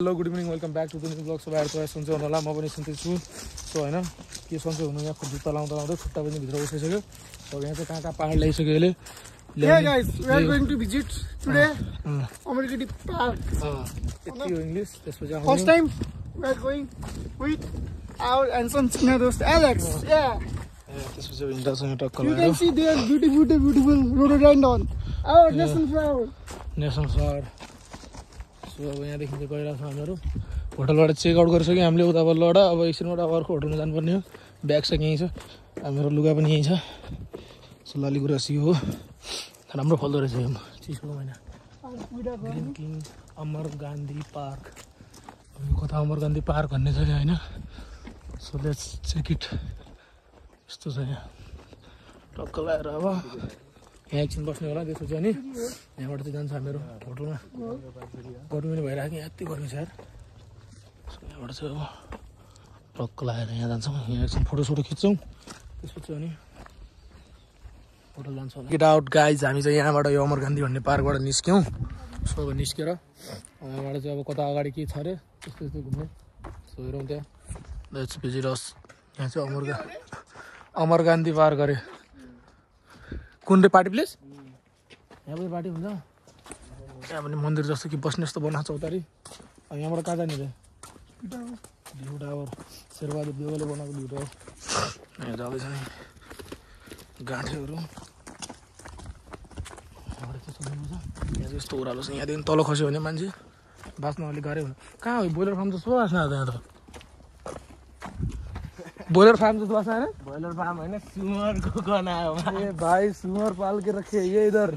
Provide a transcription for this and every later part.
Hello good evening welcome back to the new blog सबैहरु तपाईँ सन्चै हुनु होला म पनि सन्चै छु सो हैन के सन्चै हुनु यहाँ जुत्ता लाउँदा लाउँदै खुट्टा पनि भित्र उठिसक्यो सो यहाँ चाहिँ कहाँ पहाड ल्याइसक्यो यसले Yeah guys, we are going to visit today Amargati Park. यति हो इंग्लिश त्यसपछि First time we are going with our handsome China dost Alex. Yeah. त्यसपछि इन्टरसँग टक्क You can see there beautiful rhododendron. Our national flower. National flower so अब यहाँदेखि चाहिँ गइरहेको छौँ हामीहरू होटलबाट चेकआउट गरिसक्यो हामीले उता बल्लबाट अब एकछिनबाट अब अर्को होटलमा जानुपर्ने हो ब्याग चाहिँ यहीँ छ हामीहरू लुगा पनि यहीँ छ सो लालीगुराँसी हो राम्रो फल्दो रहेछ यो चिसोको महिना ग्रिन किङ अमर गान्धी पार्क यो कता अमर गान्धी पार्क भन्ने छ यहाँ होइन सो लेट्स चेक इट यस्तो छ यहाँ टक्क लगाएर अब यहाँ एकछिन बस्ने होला त्यसपछि अनि यहाँबाट चाहिँ जान्छ हामीहरू होटलमा गर्मी पनि भइरहेको यहाँ यति गर्मी छ यार सो यहाँबाट चाहिँ अब टक्क लगाएर यहाँ जान्छौँ यहाँ एकछिन फोटोसोटो खिच्छौँ त्यसपछि अनि होटल जान्छ होला गेट आउट गाइज हामी चाहिँ यहाँबाट यो अमर गान्धी भन्ने पार्कबाट निस्क्यौँ सो अब निस्केर यहाँबाट चाहिँ अब कता अगाडि के छ अरे त्यस्तो त्यस्तो घुम्ने सो हेरौँ त्यहाँ लेट्स भिजिट अस यहाँ चाहिँ अमर गान्धी पार्क अरे कुन रे पार्टी प्लेस यहाँ पनि पार्टी हुन्छ त्यहाँ पनि मन्दिर जस्तो कि बस्ने जस्तो बनाएको छ उतारि अब यहाँबाट कहाँ जाने रे भ्यू टावर शेरबहादुर देवले बनाएको भ्यू टावर यहाँ जाँदैछ नि गाँठेहरू यहाँबाट चाहिँ सुन्नुपर्छ यहाँ चाहिँ यस्तो ओह्रालो छ यहाँदेखि तल खस्यो भने मान्छे बाँच्न अलिक गाह्रै हुन्छ कहाँ हो ब्रोइलर फार्म जस्तो बाँच्न आएको यहाँ त ब्रोइलर फार्म जस्तो बाँच्न आएन ब्रोइलर फार्म होइन सुअरको बनायो ए भाई सुअर पाल के रखे ये इधर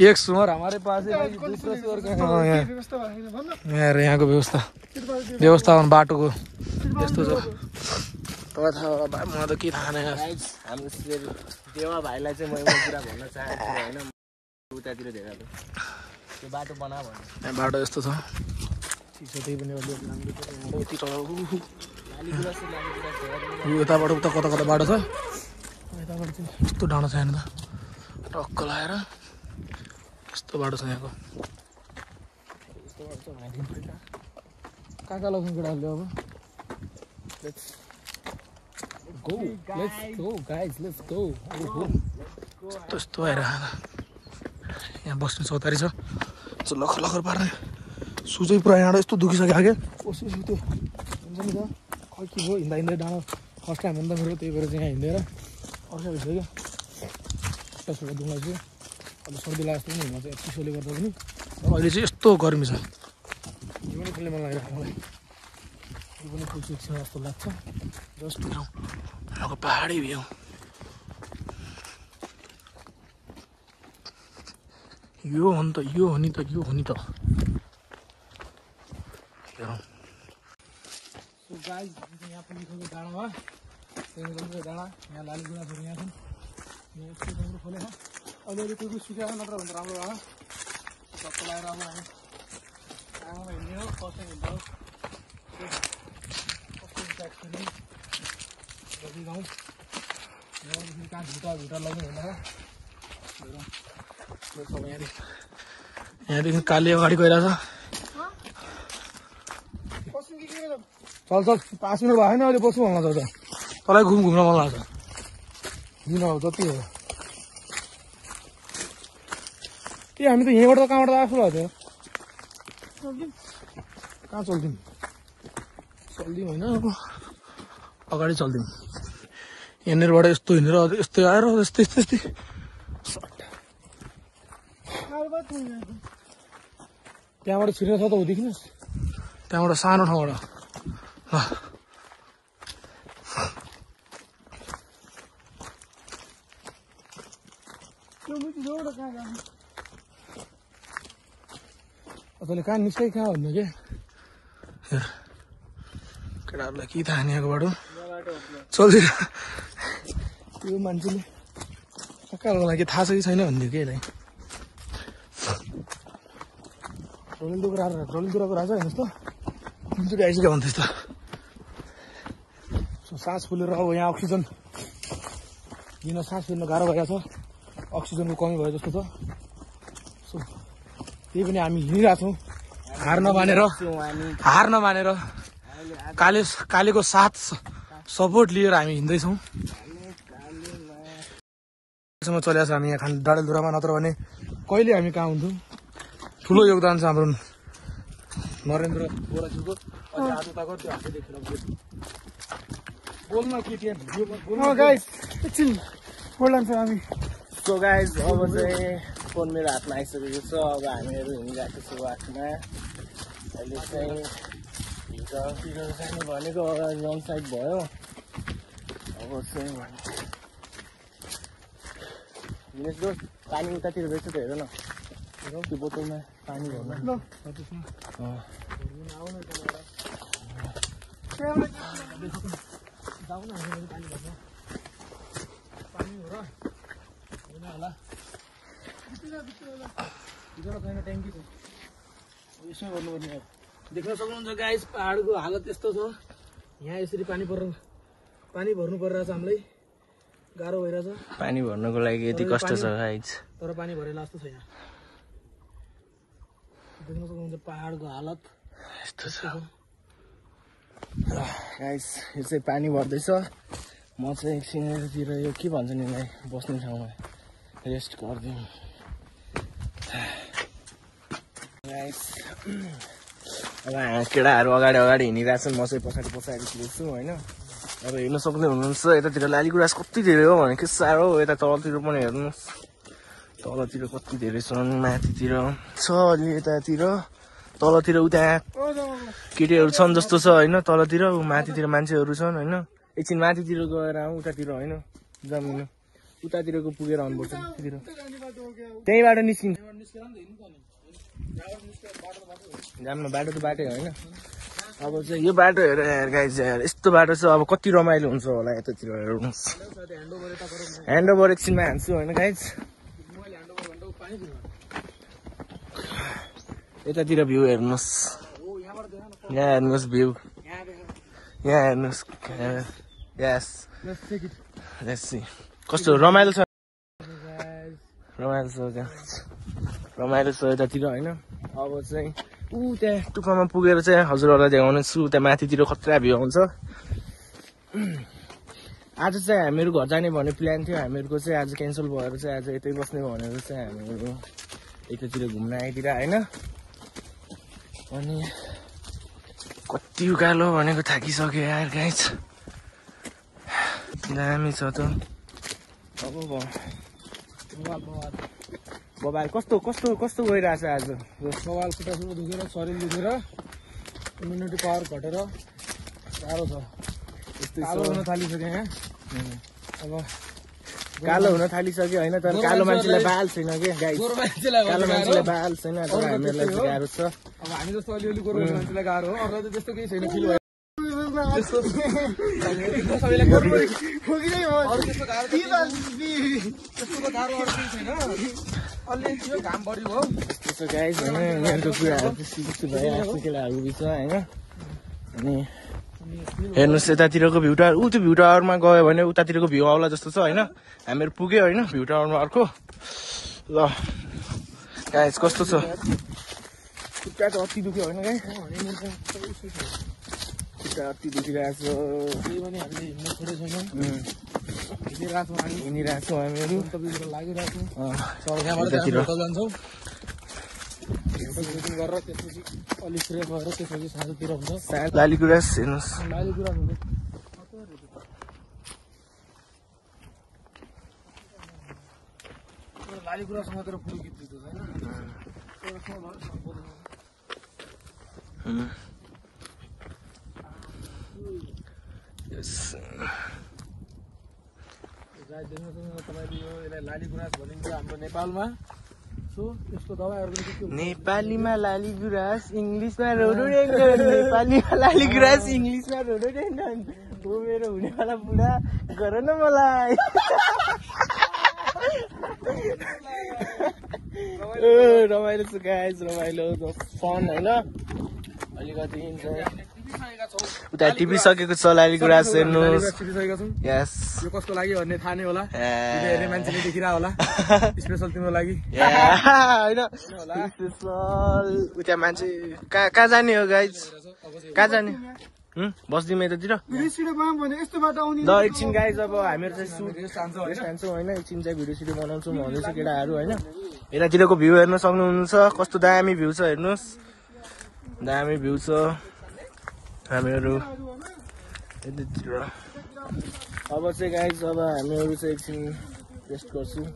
एक सुअर हमारे पास है भाई दूसरा सुअर कहाँ है यहाँ यहाँको व्यवस्थापन बाटोको यस्तो छ तपाईँ थाहा होला भाइ मलाई त के थाहा नै हाम्रो देवा भाइलाई चाहिँ म एउटा कुरा भन्न चाहन्छु होइन उतातिर धेरै त्यो बाटो बना भन्नु यहाँ बाटो यस्तो छ चिसो त्यही पनि अलिक राम्रो यति तल यताबाट उता कता कता बाटो छ यताबाट चाहिँ यस्तो डाँडो छ यहाँ त टक्क लगाएर यस्तो बाटो छ यहाँको यस्तो बाटो छ कहाँ कहाँ लग्छौँ केटाहरूले अब let's go यस्तो भएर यहाँ बस्ने चौतारी छ लखर लखर पार्ने सुजै पुरा यहाँबाट यस्तो दुखिसक्यो आगे कसो सुत्यो हुन्छ नि त खै के भयो हिँड्दा हिँड्दै डाँडो फर्स्ट टाइम भन्दा मेरो त्यही भएर चाहिँ यहाँ हिँडेर अर्कै भइसक्यो खुट्टा सुट्टा दुख्ला चाहिँ अब सर्दी लाग्यो जस्तो पनि हुन चाहिँ चिसोले गर्दा पनि अहिले चाहिँ यस्तो गर्मी छ यो पनि फुल्ने मन लागिरहेको मलाई यो पनि फुल सुक्छ जस्तो लाग्छ जस्ट हेरौँ यहाँको पहाडी भ्यू यो हो नि त यो हो नि त यो हो नि त हेरौँ सो गाइस यहाँ पनि डाँडामा डाँडा यहाँ लालीगुँडाहरू यहाँ छन् यहाँ यस्तो राम्रो खोलेको छ अलिअलि कोही कोही सुकेको नत्र भने राम्रो भयो टक्क लगाएर अब हामी आमामा हिँड्ने हो कस्तो हिँड्छ कस्तो ट्याक्स बसी गाउँ कहाँ झुटा लग्नु हुँदैन यहाँदेखि काली अगाडि गइरहेछ चल 5 मिनट भयो नि अहिले बस्नु मन लाग्छ तँलाई घुम्न मन लाग्छ किन अब जति हो ए हामी त यहीँबाट कहाँबाट आएको भएको थियो कहाँ चल्दिउँ होइन अब अगाडि चल्दिउँ यहाँनिरबाट यस्तो हिँडेर यस्तै आएर यस्तै त्यहाँबाट छिर्न छ त हो देखिनुहोस् त्यहाँबाट सानो ठाउँबाट तैँले कहाँ निस्कै कहाँ भन्नु के हेर केटाहरूलाई के थाहा नि यहाँको बाटो चल्छ त्यो मान्छेले कहाँको लागि थाहा छ कि छैन भन्यो कि यसलाई डलिदुराको राजा हेर्नुहोस् त कुनचोटि आइसक्यो भन्दैछ त सो सास फुलेर अब यहाँ अक्सिजन लिन सास फेर्न गाह्रो भइरहेको छ अक्सिजनको कमी भयो जस्तो छ सो त्यही पनि हामी हिँडिरहेको छौँ हार नमानेर कालेको साथ सपोर्ट लिएर हामी हिँड्दैछौँ। चलिरहेको छ हामी यहाँ डडेलधुरामा, नत्र भने कहिले हामी कहाँ हुन्थ्यौँ। ठुलो योगदान छ हाम्रो नरेन्द्र बोराज्यूको। बोल्न के गाइस एकछिन बोल्न छ हामी। सो गाइस अब चाहिँ फोन मेरो हातमा आइसकेको छ। अब हामीहरू हिँडिरहेको छौँ बाटोमा। अहिले चाहिँ हिजो जाने भनेको रङ साइड भयो। अब चाहिँ दिनेश दोस्त पानी उतातिर रहेछ त हेर न, त्यो बोतलमा पानी भर्नु। देख्न सक्नुहुन्छ गाइस पहाडको हालत यस्तो छ। यहाँ यसरी पानी भर्नु परिरहेछ, हामीलाई गाह्रो भइरहेछ पानी भर्नको लागि। यति कष्ट छ गाइस, तर पानी भरेला जस्तो छैन। देख्न सक्नुहुन्छ पहाडको हालत यस्तो छ गाइस। यो चाहिँ पानी भर्दैछ। म चाहिँ एकछिनतिर यो के भन्छ नि यसलाई, बस्ने ठाउँमा रेस्ट गरिदिउँ गाइस। अब केटाहरू अगाडि हिँडिरहेछन्, म चाहिँ पछाडि छु होइन। अब हेर्न सक्ने हुनुहुन्छ यतातिर लालीगुराँस कति धेरै हो भने के साह्रो। यता तलतिर पनि हेर्नुहोस्, तलतिर कति धेरै छन्। माथितिर छ अलि, यतातिर तलतिर उता केटीहरू छन् जस्तो छ होइन। तलतिर माथितिर मान्छेहरू छन् होइन। एकछिन माथितिर गएर आउँ, उतातिर होइन जमिन उतातिरको पुगेर आउनुपर्छ। त्यहीँबाट निस्किन्छ जाम्न बाटो त बाटै होइन। अब चाहिँ यो बाटो हेर गाइस, यस्तो बाटो छ। अब कति रमाइलो हुन्छ होला यतातिर हेर्नुहोस्। ह्यान्डओभर एकछिनमा हान्छु होइन गाइस। यतातिर भ्यू हेर्नुहोस्, यहाँ हेर्नुहोस् भ्यू, यहाँ हेर्नुहोस्। यस कस्तो रमाइलो छ, रमाइलो छ यतातिर होइन। अब चाहिँ त्यहाँ टुप्पामा पुगेर चाहिँ हजुरहरूलाई देखाउने छु। त्यहाँ माथितिर खतरा भ्यू हुन्छ। आज चाहिँ हामीहरू घर जाने भन्ने प्लान थियो, हामीहरूको चाहिँ आज क्यान्सल भएर चाहिँ आज यतै बस्ने भनेर चाहिँ हामीहरू यतातिर घुम्न आइदिएर होइन। अनि कति उकालो भनेको थाकिसक्यो यार गाइस, दामी छ त। अब बबाल कस्तो गइरहेछ आज। बबाल खुट्टा दुखेर, शरीर दुखेर, इम्युनिटी पावर घटेर साह्रो छ। कालो हुन थालिसक्यो यहाँ। अब कालो हुन थालिसक्यो होइन, तर कालो मान्छेलाई बाल छैन कि गाइस। कालो मान्छेलाई बाल छैन, तर हामीहरूलाई चाहिँ गाह्रो छ। अब हामी जस्तो अलिअलि गोरो मान्छेलाई गाह्रो हो, अरूलाई त त्यस्तो केही छैन। फिल भयो सबैलाई गर्नु अरू त्यस्तो गाह्रो अरू केही छैन। अलि यो घाम बढी हो त्यस्तो गाइस होइन। यहाँको कुराहरू त्यस्तो भइरहेको छ केटाहरूको बिचमा होइन। अनि हेर्नुहोस् यतातिरको भ्यू टावर, त्यो भ्यू टावरमा गयो भने उतातिरको भ्यू आउला जस्तो छ होइन। हामीहरू पुग्यो होइन भ्यू टावरमा अर्को। ल गाइस कस्तो छ, खुट्टा त अति दुख्यो होइन गाइस, खुट्टा अति दुखिरहेको छ। त्यही पनि हामीले हिँड्न छोडेको छैनौँ, हिँडिरहेको छौँ हामीहरू लागिरहेको यतातिर। जान्छौँ गरेर त्यसपछि अलिक फ्रेस भएर त्यसपछि साँझतिर हुन्छ लालीगुराँस हेर्नुहोस्। लालीगुराँस हुन्छ लालीगुराँस मात्र फुल गीत दिन्छ होइन। तपाईँले यो यसलाई लालीगुराँस भनिन्छ हाम्रो नेपालमा। त्यसको दबाईहरू पनि के नेपालीमा लालीगुराँस, इङ्ग्लिसमा रोडोडेन्ड्रन। नेपालीमा लालीगुराँस, इङ्ग्लिसमा रोडोडेन्ड्रन। हो मेरो हुनेवाला बुढा गर न मलाई। रमाइलो छ गाइस, रमाइलो फन होइन। अलिकति उता टिपिसकेको छ लालीगुराँस हेर्नुहोस् छिरिसकेका छौँ यस यो कसको लागि भन्ने थाहा नै होला भिडियो हेर्ने मान्छेले देखिरहेको होला स्पेसल तिम्रो लागि होइन स्पेसल उता मान्छे कहाँ जाने हो गाइज कहाँ जाने बस्दिउँ यतातिर भिडियो सिडियो बनाऊँ भने यस्तो बाटो आउने ल एकछिन गाइज अब हामीहरू चाहिँ रेस्ट हान्छौँ होइन एकछिन चाहिँ भिडियो सिडियो बनाउँछौँ भन्दैछ केटाहरू होइन यतातिरको भ्यू हेर्न सक्नुहुन्छ कस्तो दामी भ्यू छ हेर्नुहोस् दामी भ्यू छ हामीहरू यतातिर अब चाहिँ गाइज अब हामीहरू चाहिँ एकछिन रेस्ट गर्छौँ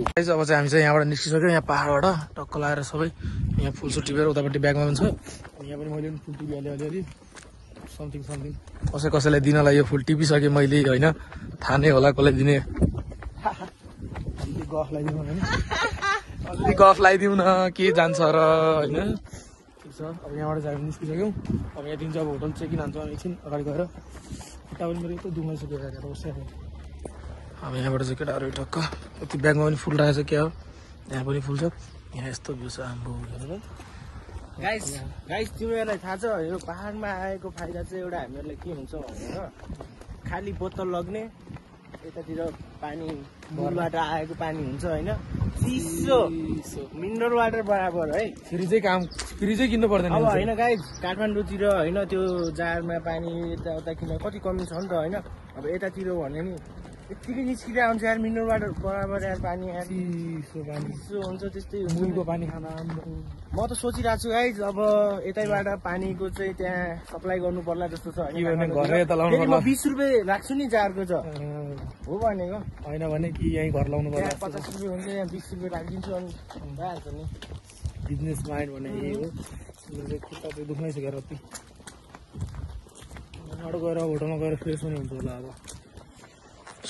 गाइज अब चाहिँ हामी चाहिँ यहाँबाट निस्किसक्यो यहाँ पाहाडबाट टक्क लगाएर सबै यहाँ फुल सुट टिपेर उतापट्टि ब्यागमा पनि छ यहाँ पनि मैले फुल टिपिहालेँ अलिअलि समथिङ कसैलाई दिनलाई यो फुल टिपिसकेँ मैले होइन थाहा नै होला कसलाई दिने गफ लगाइदिउँ होइन अलिकति गफ लगाइदिउँ न के जान्छ र होइन ठिक छ अब यहाँबाट चाहिँ हामी निस्किसक्यौँ अब यहाँदेखि चाहिँ अब होटल चेक इन हान्छौँ हामी एकछिन अगाडि गएर खुट्टा पनि मेरो एकदम दुखाइसक्यो हेरेर बस्यो अब यहाँबाट चाहिँ केटाहरू टक्क यति ब्यागमा पनि फुल राखेको छ क्या हो यहाँ पनि फुल छ यहाँ यस्तो भ्यू छ हाम्रो हेरेर गाइस तिमीहरूलाई थाहा छ यो पाहाडमा आएको फाइदा चाहिँ एउटा हामीहरूलाई के हुन्छ भनेर खाली बोतल लग्ने यतातिर पानी मूलबाट आएको पानी हुन्छ होइन चिसो मिनरल वाटर बराबर है फ्रिजै किन्नु पर्दैन अब होइन गाइस काठमाडौँतिर होइन त्यो जारमा पानी यताउता किन्न कति कमी छ नि त होइन अब यतातिर भने नि यत्तिकै निस्किँदै आउँछ यार मिनरल वाटर बराबर यार पानी यार चिसो हुन्छ त्यस्तै मुलको पानी खान म त सोचिरहेको छु गाइस अब यतैबाट पानीको चाहिँ त्यहाँ सप्लाई गर्नु पर्ला जस्तो छ होइन 20 रुपियाँ राख्छु नि जारको छ हो भनेको होइन भने कि यहीँ घर लाउनु पर्ला 50 रुपियाँ हुन्छ यहाँ 20 रुपियाँ राखिदिन्छु अनि भइहाल्छ नि बिजनेस माइन्ड भने यही हो खुट्टा चाहिँ दुख्नै छ रत्ति यहाँबाट गएर होटलमा गएर फ्रेस पनि हुन्छ होला अब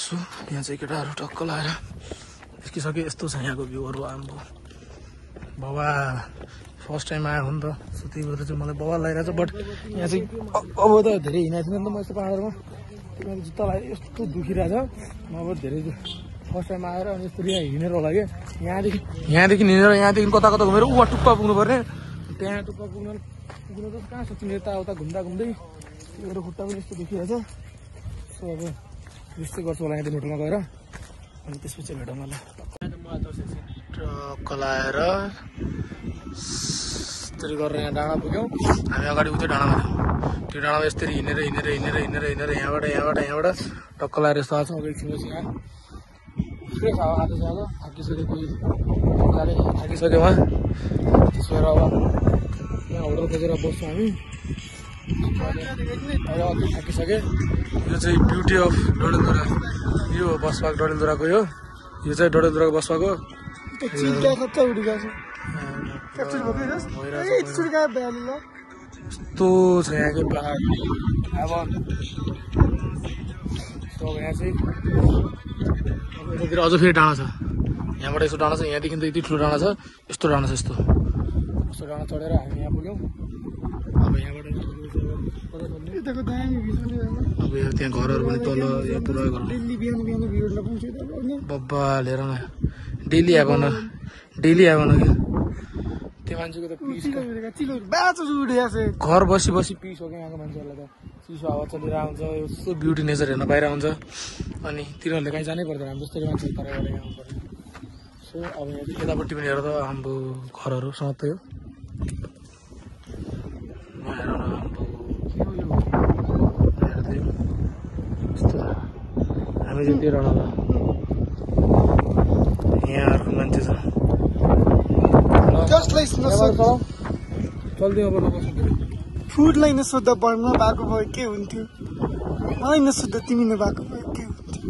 सो यहाँ चाहिँ केटाहरू टक्क लगाएर निस्किसक्यो यस्तो छ यहाँको भ्यूहरू आम्बो बाबा फर्स्ट टाइम आयो हो नि त सो त्यही भएर चाहिँ मलाई बवाल लागिरहेको छ बट यहाँ चाहिँ अब त धेरै हिँडेको थिएन नि त म यस्तो पाहाडमा त्यही भएर जुत्ता लगाएर यस्तो दुखिरहेको छ म अब धेरै फर्स्ट टाइम आएर अनि यस्तो यहाँ हिँडेर होला कि यहाँदेखि हिँडेर यहाँदेखि कता कता घुमेर उहाँ टुप्पा पुग्नु पर्ने त्यहाँ टुप्पा पुग्नु त कहाँ सक्छौँ यताउता घुम्दा घुम्दै त्यही भएर खुट्टा पनि यस्तो दुखिरहेको छ सो अब यस्तै गर्छु होला यहाँदेखि होटलमा गएर अनि त्यसपछि भेटौँ ल ट्रक लाएर यसरी गरेर यहाँ डाँडा पुग्यौँ हामी अगाडि उतै डाँडामा थियौँ त्यो डाँडामा यसरी हिँडेर यहाँबाट टक्क लाएर यस्तो आएको छ अब एकछिनपछि यहाँ फ्रेस हावा खाँदैछ अब थाकिसक्यो कोही थाकिसक्यो उहाँ त्यसो भएर अब यहाँ होटल खोजेर बस्छौँ हामी अहिले थाकिसक्यो यो चाहिँ ब्युटी अफ डडेलधुरा यो बसपाको डडेलधुराको यो चाहिँ डडेलधुराको बसपाको यस्तो छ यहाँको पाहाड अब यहाँ चाहिँ यतातिर अझ फेरि डाँडा छ यहाँबाट यस्तो डाँडा छ यहाँदेखि त यति ठुलो डाँडा छ यस्तो डाँडा छ यस्तो डाँडा चढेर हामी यहाँ पुग्यौँ अब यहाँबाट अब यहाँ त्यहाँ घरहरू पनि तल यहाँ पुरा घर बब्बा लिएर न डेली आएको न कि त्यो मान्छेको त पिस घर बसी पिस हो क्या यहाँको मान्छेहरूलाई त चिसो हावा चलिरहेको हुन्छ यस्तो ब्युटी नेचर हेर्न पाइरहेको हुन्छ अनि तिनीहरूले कहीँ जानै पर्दैन हामी जस्तै मान्छेहरू तर यहाँ आउनु पर्छ सो अब यहाँ यतापट्टि पनि हेर त हाम्रो घरहरू समात्तै हो हामी चाहिँ त्यो डाँडा यहाँ अर्को मान्छे छ चल्दिउँ अब फुडलाई नसोद्धा भन्न भएको भए के हुन्थ्यो मलाई नसोद्धा तिमी नभएको भए के हुन्थ्यो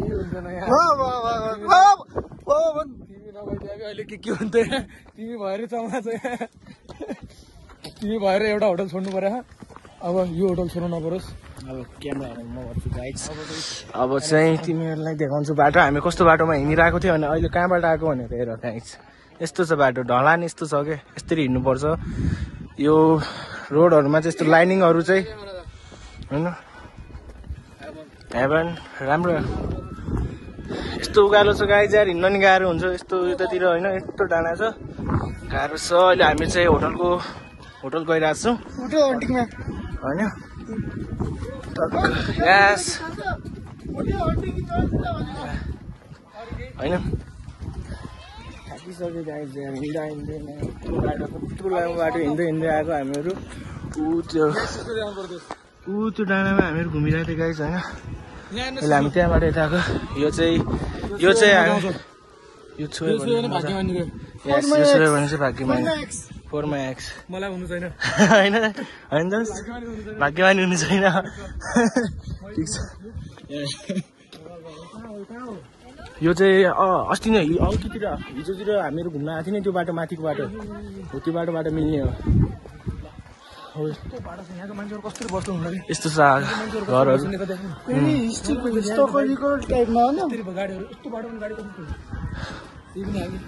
अहिले के हुन्थ्यो तिमी भएर चौमा चाहिँ तिमी भएर एउटा होटल छोड्नु पर्यो अब यो होटल छोड्नु नपरोस् अब क्यामेराहरू म गर्छु गाइज अब चाहिँ तिमीहरूलाई देखाउँछु बाटो हामी कस्तो बाटोमा हिँडिरहेको थियो भने अहिले कहाँबाट आएको भनेर हेर गाइज यस्तो छ बाटो ढलान यस्तो छ क्या यसरी हिँड्नुपर्छ यो रोडहरूमा चाहिँ यस्तो लाइनिङहरू चाहिँ होइन हेभन राम्रो यस्तो उकालो छ गाइज यार हिँड्न नि गाह्रो हुन्छ यस्तो यतातिर होइन यस्तो डाँडा छ गाह्रो छ अहिले हामी चाहिँ होटल गइरहेको छौँ होइन यस होइन थाकिसक्यो गाइस हिँड्दा कस्तो लामो बाटो हिँड्दै आएको हामीहरू त्यो डाँडामा हामीहरू घुमिरहेको थियो गाइस होइन अहिले हामी त्यहाँबाट यता आएको यो चाहिँ छोयो भने चाहिँ भाग्यमानी 4 X मलाई हुनु छैन होइन भाग्यमानी हुनु छैन ठिक छ यो चाहिँ अस्ति नै अघितिर हिजोतिर हामीहरू घुम्न आएको थियो नि त्यो बाटो माथिको बाटो हो त्यो बाटोबाट मिल्ने हो यहाँको मान्छेहरू कसरी बस्नु हुन्छ यस्तो छ घरहरू टाइपमा हो गाडीहरू यस्तो बाटो गाडी कति त्यही पनि हामी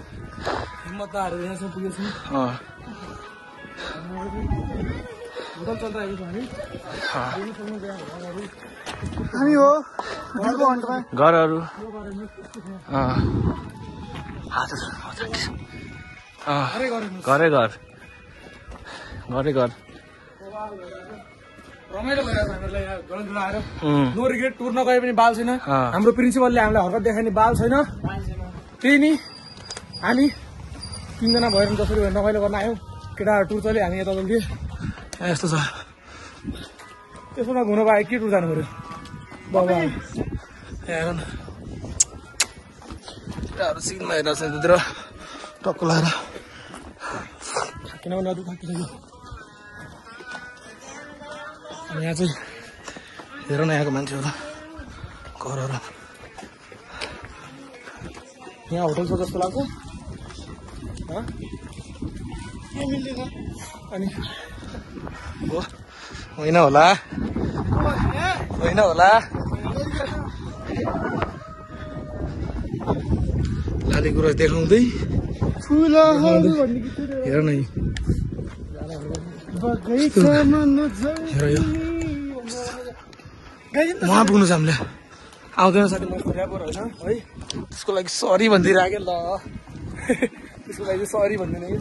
हिम्मत नहारेर यहाँसम्म पुगेछौँ होटल चल्दैआएको छौँ हामी हो घरहरू घरै घर रमाइलो भइरहेको छ हामीहरूलाई यहाँ गणेशपुर आएर नो रिग्रेट टुर नगए पनि बाल छैन हाम्रो प्रिन्सिपलले हामीलाई हरकत देखाउने बाल छैन त्यही नि हामी 3 जना भएर जसरी रमाइलो गर्न आयौँ केटाहरू टुर चल्यो हामी यता चल्थ्यो यस्तो छ त्यसोमा घुम्नु पाए के टुर जानु पऱ्यो बाबा हेर न केटाहरू सिनमा हेरेर छ त्यतिर टक्क लगाएर किनभने अझ थाकिसक्यो यहाँ चाहिँ हेर न यहाँको मान्छेहरू घरहरू यहाँ होटल छ जस्तो लाग्छ अनि होइन होला लाली गुराँस देखाउँदै हेर न हेर यो उहाँ पुग्नु छ हामीले आउँदैन साथी म खोल्यापर होइन है त्यसको लागि सरी भनिदिइराखेँ ल त्यसको लागि सरी भन्दैन कि